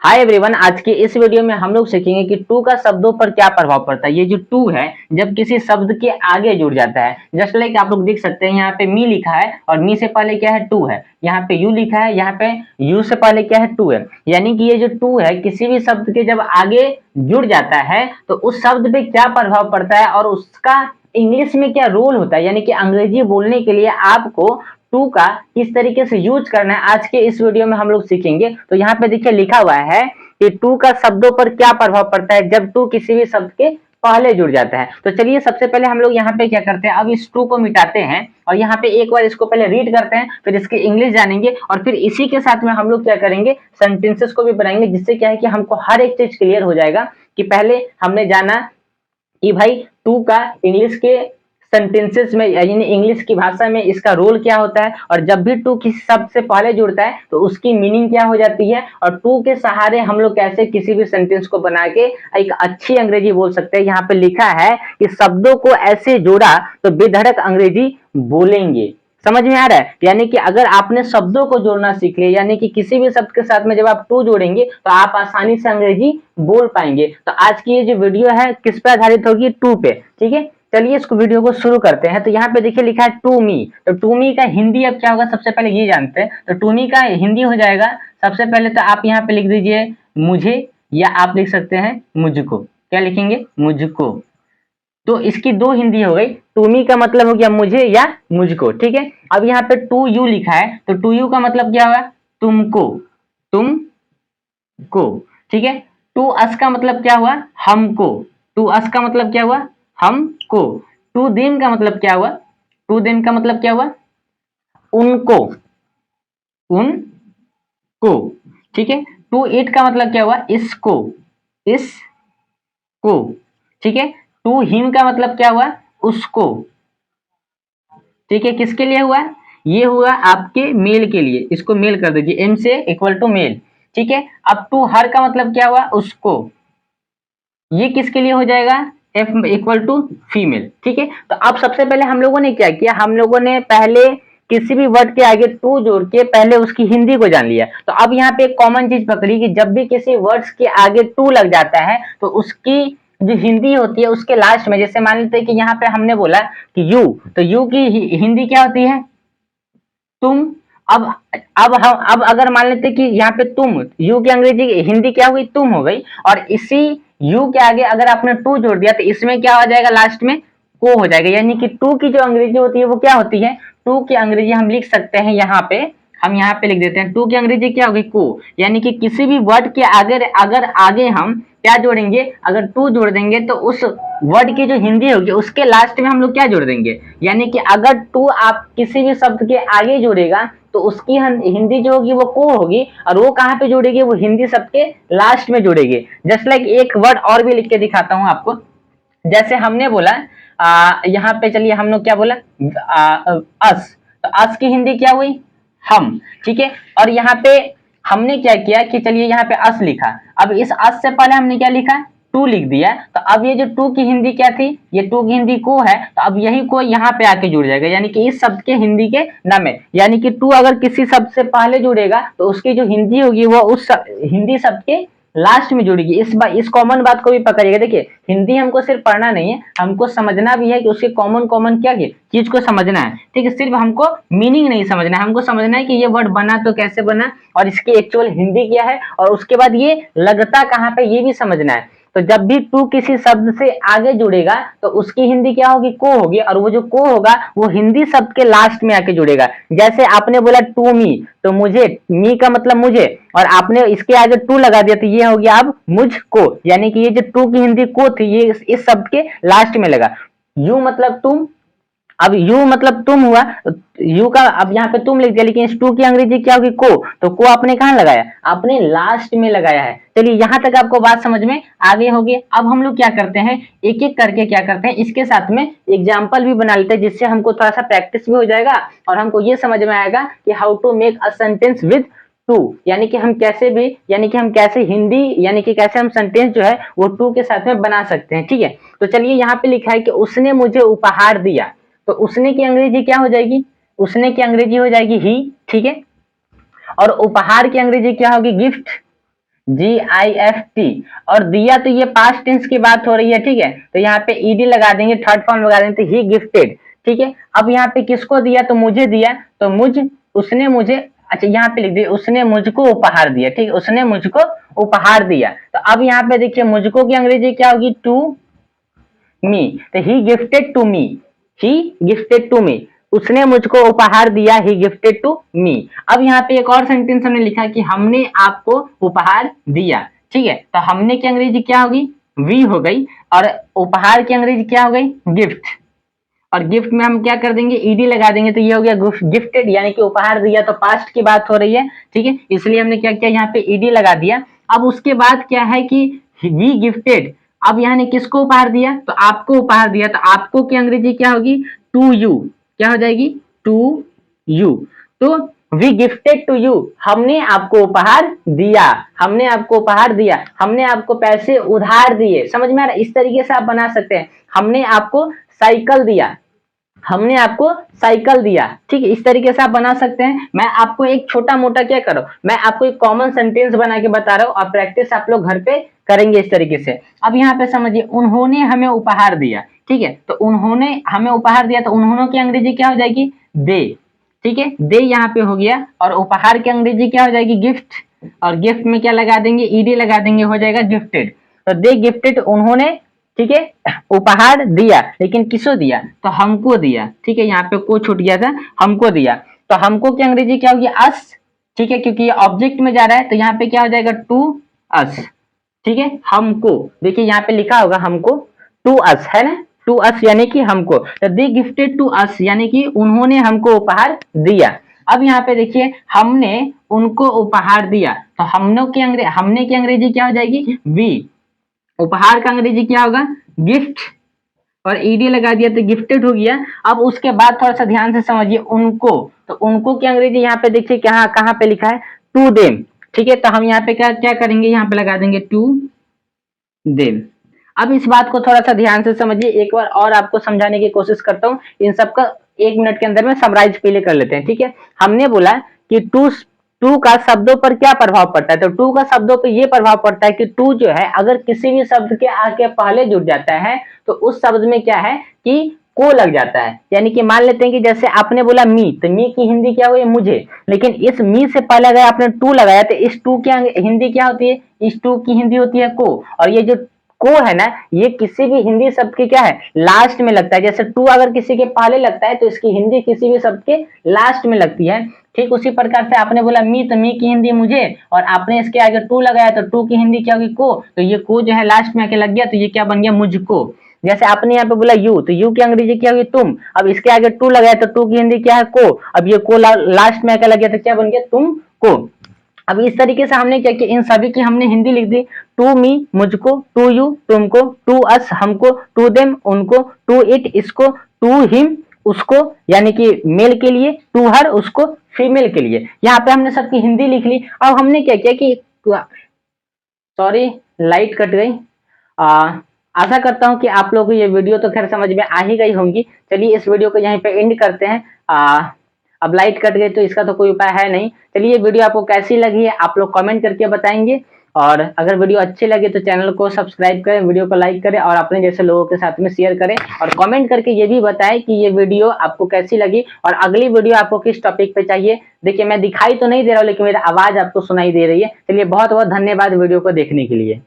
Hi everyone, आज की इस वीडियो में हम लोग सीखेंगे कि टू का शब्दों पर क्या प्रभाव पड़ता है। ये जो टू है जब किसी शब्द के आगे जुड़ जाता है, जस्ट लाइक आप लोग देख सकते हैं यहाँ पे मी लिखा है और मी से पहले क्या है टू है, यहाँ पे यू लिखा है, यहाँ पे यू से पहले क्या है टू है। यानी कि ये जो टू है किसी भी शब्द के जब आगे जुड़ जाता है तो उस शब्द पे क्या प्रभाव पड़ता है और उसका इंग्लिश में क्या रोल होता है, यानी कि अंग्रेजी बोलने के लिए आपको टू का किस तरीके से यूज करना है आज के इस वीडियो में हम लोग सीखेंगे। तो यहाँ पे देखिए लिखा हुआ है कि टू का शब्दों पर क्या प्रभाव पड़ता है जब टू किसी भी शब्द के पहले जुड़ जाता है। तो चलिए सबसे पहले हम लोग यहाँ पे क्या करते हैं, अब इस टू को मिटाते हैं और यहाँ पे एक बार इसको पहले रीड करते हैं, फिर इसकी इंग्लिश जानेंगे और फिर इसी के साथ में हम लोग क्या करेंगे, सेंटेंसेस को भी बनाएंगे, जिससे क्या है कि हमको हर एक चीज क्लियर हो जाएगा कि पहले हमने जाना कि भाई टू का इंग्लिश के सेंटेंसेस में यानी इंग्लिश की भाषा में इसका रोल क्या होता है और जब भी टू किसी शब्द से पहले जुड़ता है तो उसकी मीनिंग क्या हो जाती है और टू के सहारे हम लोग कैसे किसी भी सेंटेंस को बना के एक अच्छी अंग्रेजी बोल सकते हैं। यहाँ पे लिखा है कि शब्दों को ऐसे जोड़ा तो बेधड़क अंग्रेजी बोलेंगे। समझ में आ रहा है? यानी कि अगर आपने शब्दों को जोड़ना सीख लिया, यानी कि किसी भी शब्द के साथ में जब आप टू जोड़ेंगे तो आप आसानी से अंग्रेजी बोल पाएंगे। तो आज की ये जो वीडियो है किस पे आधारित होगी, टू पे। ठीक है, चलिए इसको वीडियो को शुरू करते हैं। तो यहाँ पे देखिए लिखा है टू मी, तो टू मी का हिंदी अब क्या होगा सबसे पहले ये जानते हैं। तो टू मी का हिंदी हो जाएगा सबसे पहले तो आप यहाँ पे लिख दीजिए मुझे, या आप लिख सकते हैं मुझको। क्या लिखेंगे? मुझको। तो इसकी दो हिंदी हो गई, टू मी का मतलब हो गया मुझे या मुझको। ठीक है, अब यहाँ पे टू यू लिखा है तो टू यू का मतलब क्या होगा, तुमको, तुमको। ठीक है, टू अस का मतलब क्या हुआ, हमको, टू अस का मतलब क्या हुआ, हमको। टू देम का मतलब क्या हुआ, टू देम का मतलब क्या हुआ, उनको, उनको। ठीक है, टू इट का मतलब क्या हुआ, इसको, इसको। ठीक है, टू हिम का मतलब क्या हुआ, उसको। ठीक है, किसके लिए हुआ, ये हुआ आपके मेल के लिए, इसको मेल कर दीजिए, एम से इक्वल टू मेल। ठीक है, अब टू हर का मतलब क्या हुआ, उसको। ये किसके लिए हो जाएगा, एफ इक्वल टू फीमेल। ठीक है, तो अब सबसे पहले हम लोगों ने क्या किया, हम लोगों ने पहले किसी भी वर्ड के आगे टू जोड़ के पहले उसकी हिंदी को जान लिया। तो अब यहाँ पे एक कॉमन चीज पकड़ी कि जब भी किसी वर्ड्स के आगे टू लग जाता है तो उसकी जो हिंदी होती है उसके लास्ट में, जैसे मान लेते हैं कि यहाँ पे हमने बोला कि यू, तो यू की हिंदी क्या होती है, तुम। अब अब अगर मान लेते कि यहाँ पे तुम, यू की अंग्रेजी हिंदी क्या हुई, तुम हो गई, और इसी यू के आगे अगर आपने टू जोड़ दिया तो इसमें क्या हो जाएगा, लास्ट में को हो जाएगा। यानी कि टू की जो अंग्रेजी होती है वो क्या होती है, टू की अंग्रेजी हम लिख सकते हैं यहाँ पे, हम यहाँ पे लिख देते हैं टू की अंग्रेजी क्या होगी, को। यानी कि किसी भी वर्ड के अगर आगे हम क्या जोड़ेंगे, अगर टू जोड़ देंगे तो उस वर्ड की जो हिंदी होगी उसके लास्ट में हम लोग क्या जोड़ देंगे। यानी कि अगर टू आप किसी भी शब्द के आगे जोड़ेगा तो उसकी हिंदी जो होगी वो को होगी, और वो कहाँ पे जोड़ेगी, वो हिंदी शब्द के लास्ट में जोड़ेगी। जस्ट लाइक एक वर्ड और भी लिख के दिखाता हूँ आपको। जैसे हमने बोला यहाँ पे, चलिए हम लोग क्या बोला, अस, तो अस की हिंदी क्या हुई, हम। ठीक है, और यहाँ पे हमने क्या किया कि चलिए यहाँ पे अस लिखा, अब इस अस से पहले हमने क्या लिखा, टू लिख दिया। तो अब ये जो टू की हिंदी क्या थी, ये टू की हिंदी को है, तो अब यही को यहाँ पे आके जुड़ जाएगा, यानी कि इस शब्द के हिंदी के नाम में। यानी कि टू अगर किसी शब्द से पहले जुड़ेगा तो उसकी जो हिंदी होगी वो उस हिंदी शब्द के लास्ट में जुड़ेगी। इस कॉमन बात को भी पकड़िएगा। देखिए हिंदी हमको सिर्फ पढ़ना नहीं है, हमको समझना भी है कि उसके कॉमन कॉमन क्या चीज को समझना है। ठीक है, सिर्फ हमको मीनिंग नहीं समझना है, हमको समझना है कि ये वर्ड बना तो कैसे बना और इसकी एक्चुअल हिंदी क्या है, और उसके बाद ये लगता कहाँ पे ये भी समझना है। तो जब भी टू किसी शब्द से आगे जुड़ेगा तो उसकी हिंदी क्या होगी, को होगी, और वो जो को होगा वो हिंदी शब्द के लास्ट में आके जुड़ेगा। जैसे आपने बोला टू मी, तो मुझे, मी का मतलब मुझे, और आपने इसके आगे टू लगा दिया तो ये हो गया अब मुझको। यानी कि ये जो टू की हिंदी को थी ये इस शब्द के लास्ट में लगा। यू मतलब तुम, अब यू मतलब तुम हुआ, यू का अब यहाँ पे तुम लिख दिया, लेकिन इस टू की अंग्रेजी क्या होगी, को। तो को आपने कहाँ लगाया, आपने लास्ट में लगाया है। चलिए यहाँ तक आपको बात समझ में आ गई होगी। अब हम लोग क्या करते हैं, एक एक करके क्या करते हैं, इसके साथ में एग्जाम्पल भी बना लेते हैं, जिससे हमको थोड़ा सा प्रैक्टिस भी हो जाएगा और हमको ये समझ में आएगा कि how to make a sentence with to. यानी कि हम कैसे भी, यानी कि हम कैसे हिंदी, यानी कि कैसे हम सेंटेंस जो है वो टू के साथ में बना सकते हैं। ठीक है, तो चलिए यहाँ पे लिखा है कि उसने मुझे उपहार दिया, तो उसने की अंग्रेजी क्या हो जाएगी, उसने की अंग्रेजी हो जाएगी ही। ठीक है, और उपहार की अंग्रेजी क्या होगी, गिफ्ट। GIFT, और दिया तो ये पास्ट टेंस की बात हो रही है, ठीक है, तो यहाँ पे ed लगा देंगे, थर्ड फॉर्म लगा देंगे, तो ही गिफ्टेड, ठीक है। अब यहाँ पे किसको दिया, तो मुझे दिया, तो उसने मुझे, अच्छा यहाँ पे लिख दिया उसने मुझको उपहार दिया, ठीक है, उसने मुझको उपहार दिया। तो अब यहाँ पे देखिए मुझको की अंग्रेजी क्या होगी, टू मी, तो he gifted to me, he gifted to me, उसने मुझको उपहार दिया, ही गिफ्टेड टू मी। अब यहाँ पे एक और सेंटेंस हमने लिखा कि हमने आपको उपहार दिया, ठीक है, तो हमने की अंग्रेजी क्या होगी, वी हो गई, और उपहार की अंग्रेजी क्या हो गई, गिफ्ट, और गिफ्ट में हम क्या कर देंगे, ईडी लगा देंगे, तो ये हो गया गिफ्टेड, यानी कि उपहार दिया, तो पास्ट की बात हो रही है, ठीक है, इसलिए हमने क्या किया, यहाँ पे ईडी लगा दिया। अब उसके बाद क्या है कि वी गिफ्टेड, अब यहाँ किसको उपहार दिया, तो आपको उपहार दिया, तो आपको की अंग्रेजी क्या होगी, टू यू, क्या हो जाएगी, टू यू, तो वी गिफ्टेड टू यू, हमने आपको उपहार दिया, हमने आपको उपहार दिया, हमने आपको पैसे उधार दिए, समझ में आ रहा है, इस तरीके से आप बना सकते हैं, हमने आपको साइकिल दिया, हमने आपको साइकिल दिया, ठीक है, इस तरीके से आप बना सकते हैं। मैं आपको एक छोटा मोटा क्या करो, मैं आपको एक कॉमन सेंटेंस बना के बता रहा हूँ, और प्रैक्टिस आप लोग घर पे करेंगे इस तरीके से। अब यहाँ पे समझिए, उन्होंने हमें उपहार दिया, ठीक है, तो उन्होंने हमें उपहार दिया, तो उन्होंने की अंग्रेजी क्या हो जाएगी, दे, ठीक है, दे यहाँ पे हो गया, और उपहार की अंग्रेजी क्या हो जाएगी, गिफ्ट, और गिफ्ट में क्या लगा देंगे, ईडी लगा देंगे, हो जाएगा गिफ्टेड, तो दे गिफ्टेड, उन्होंने, ठीक है, उपहार दिया, लेकिन किसको दिया, तो हमको दिया, ठीक है, यहाँ पे को छूट गया था, हमको दिया, तो हमको की अंग्रेजी क्या होगी, अस, ठीक है, क्योंकि ये ऑब्जेक्ट में जा रहा है, तो यहाँ पे क्या हो जाएगा, टू अस, ठीक है, हमको, देखिए यहाँ पे लिखा होगा हमको, टू अस है ना, टू अस यानी कि हमको, तो दे गिफ्टेड टू अस, यानी कि उन्होंने हमको उपहार दिया। अब यहाँ पे देखिए, हमने उनको उपहार दिया, तो हमने की अंग्रेजी क्या हो जाएगी, वी, उपहार का अंग्रेजी क्या होगा, गिफ्ट, और ईडी लगा दिया तो गिफ्टेड हो गया। अब उसके बाद थोड़ा सा ध्यान से समझिए, उनको, तो उनको की अंग्रेजी यहाँ पे देखिए कहाँ पे लिखा है, टू देम, ठीक है, तो हम यहाँ पे क्या क्या करेंगे, यहाँ पे लगा देंगे टू देम। अब इस बात को थोड़ा सा ध्यान से समझिए, एक बार और आपको समझाने की कोशिश करता हूँ, इन सबका 1 मिनट के अंदर में समराइज पहले कर लेते हैं, ठीक है। हमने बोला कि टू का शब्दों पर क्या प्रभाव पड़ता है, तो टू का शब्दों पर यह प्रभाव पड़ता है कि टू जो है अगर किसी भी शब्द के आगे पहले जुड़ जाता है, तो उस शब्द में क्या है कि को लग जाता है, यानी कि मान लेते हैं कि जैसे आपने बोला मी, तो मी की हिंदी क्या हुई, मुझे, लेकिन इस मी से पहले अगर आपने टू लगाया, तो इस टू की हिंदी क्या होती है, इस टू की हिंदी होती है को, और ये जो को है ना, ये किसी भी हिंदी शब्द के क्या है, लास्ट में लगता है, जैसे टू अगर किसी के पहले लगता है, तो इसकी हिंदी किसी भी शब्द के लास्ट में लगती है, ठीक उसी प्रकार से आपने बोला मी, तो मी की हिंदी मुझे, और आपने इसके आगे टू लगाया, तो टू की हिंदी क्या होगी, को, तो ये को जो है लास्ट में आके लग गया, तो ये क्या बन गया, मुझको। जैसे आपने यहाँ पे बोला यू, तो यू की अंग्रेजी क्या होगी, तुम, अब इसके आगे टू लगाया, तो टू की हिंदी क्या है, को, अब ये को लास्ट में आके लग गया, तो क्या बन गया, तुम को। अब इस तरीके से हमने क्या किया, इन सभी की हमने हिंदी लिख दी, टू मी मुझको, टू यू तुमको, टू अस हमको, टू देम उनको, टू इट इसको, टू हिम उसको, यानी कि मेल के लिए, टू हर उसको फीमेल के लिए। यहाँ पे हमने सबकी हिंदी लिख ली। अब हमने क्या किया कि सॉरी लाइट कट गई। आशा करता हूँ कि आप लोगों को ये वीडियो तो खैर समझ में आ ही गई होंगी। चलिए इस वीडियो को यहीं पे एंड करते हैं। अब लाइट कट गई तो इसका तो कोई उपाय है नहीं। चलिए वीडियो आपको कैसी लगी है आप लोग कमेंट करके बताएंगे, और अगर वीडियो अच्छी लगे तो चैनल को सब्सक्राइब करें, वीडियो को लाइक करें और अपने जैसे लोगों के साथ में शेयर करें, और कमेंट करके ये भी बताएं कि ये वीडियो आपको कैसी लगी और अगली वीडियो आपको किस टॉपिक पे चाहिए। देखिए मैं दिखाई तो नहीं दे रहा हूँ, लेकिन मेरा आवाज आपको सुनाई दे रही है। चलिए बहुत बहुत धन्यवाद वीडियो को देखने के लिए।